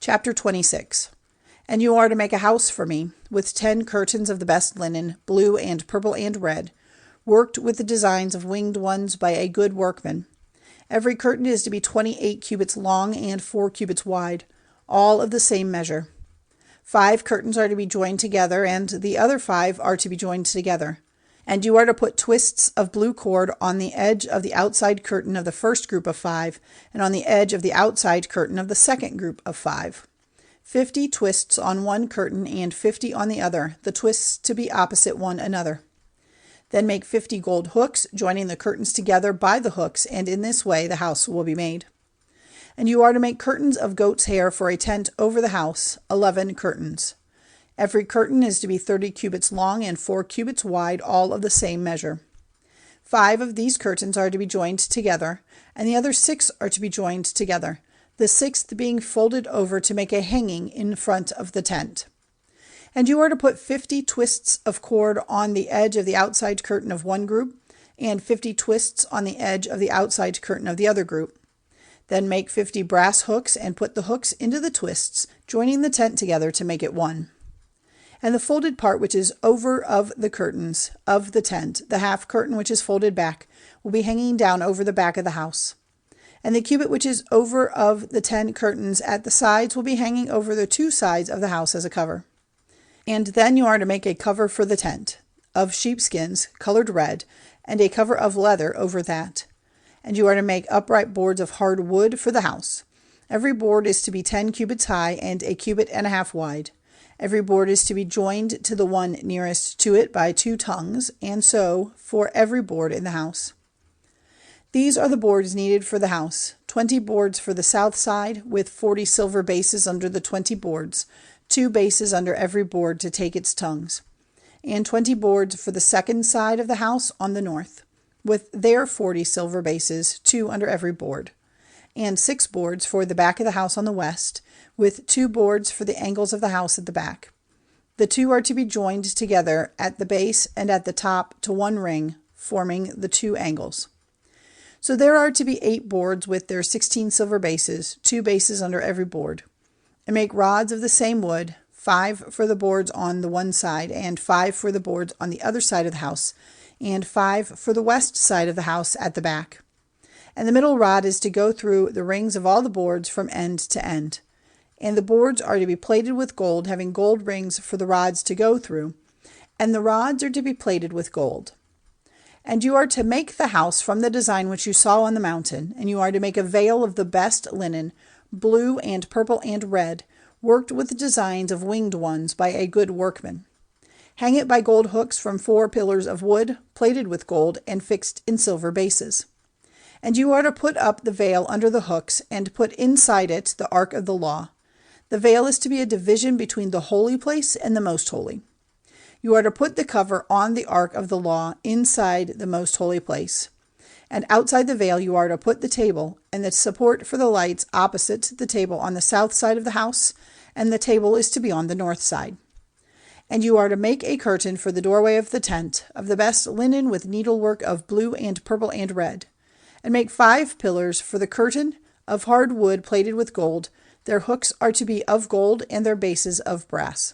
Chapter 26. And you are to make a house for me, with 10 curtains of the best linen, blue and purple and red, worked with the designs of winged ones by a good workman. Every curtain is to be 28 cubits long and 4 cubits wide, all of the same measure. 5 curtains are to be joined together, and the other 5 are to be joined together. And you are to put twists of blue cord on the edge of the outside curtain of the first group of 5, and on the edge of the outside curtain of the second group of 5. 50 twists on one curtain and 50 on the other, the twists to be opposite one another. Then make 50 gold hooks, joining the curtains together by the hooks, and in this way the house will be made. And you are to make curtains of goat's hair for a tent over the house, 11 curtains. Every curtain is to be 30 cubits long and 4 cubits wide, all of the same measure. 5 of these curtains are to be joined together, and the other 6 are to be joined together, the 6th being folded over to make a hanging in front of the tent. And you are to put 50 twists of cord on the edge of the outside curtain of one group, and 50 twists on the edge of the outside curtain of the other group. Then make 50 brass hooks and put the hooks into the twists, joining the tent together to make it one. And the folded part which is over of the curtains of the tent, the half curtain which is folded back, will be hanging down over the back of the house. And the cubit which is over of the 10 curtains at the sides will be hanging over the 2 sides of the house as a cover. And then you are to make a cover for the tent, of sheepskins, colored red, and a cover of leather over that. And you are to make upright boards of hard wood for the house. Every board is to be 10 cubits high and a cubit and a half wide. Every board is to be joined to the one nearest to it by 2 tongues, and so for every board in the house. These are the boards needed for the house: 20 boards for the south side, with 40 silver bases under the 20 boards, 2 bases under every board to take its tongues, and 20 boards for the second side of the house on the north, with their 40 silver bases, 2 under every board, and 6 boards for the back of the house on the west, with 2 boards for the angles of the house at the back. The 2 are to be joined together at the base and at the top to one ring, forming the 2 angles. So there are to be 8 boards with their 16 silver bases, 2 bases under every board. And make rods of the same wood, 5 for the boards on the one side, and 5 for the boards on the other side of the house, and 5 for the west side of the house at the back. And the middle rod is to go through the rings of all the boards from end to end. And the boards are to be plated with gold, having gold rings for the rods to go through, and the rods are to be plated with gold. And you are to make the house from the design which you saw on the mountain, and you are to make a veil of the best linen, blue and purple and red, worked with the designs of winged ones by a good workman. Hang it by gold hooks from 4 pillars of wood, plated with gold, and fixed in silver bases. And you are to put up the veil under the hooks, and put inside it the ark of the law. The veil is to be a division between the holy place and the most holy. You are to put the cover on the ark of the law inside the most holy place. And outside the veil you are to put the table, and the support for the lights opposite the table on the south side of the house, and the table is to be on the north side. And you are to make a curtain for the doorway of the tent, of the best linen with needlework of blue and purple and red. And make 5 pillars for the curtain, of hard wood plated with gold. Their hooks are to be of gold, and their bases of brass.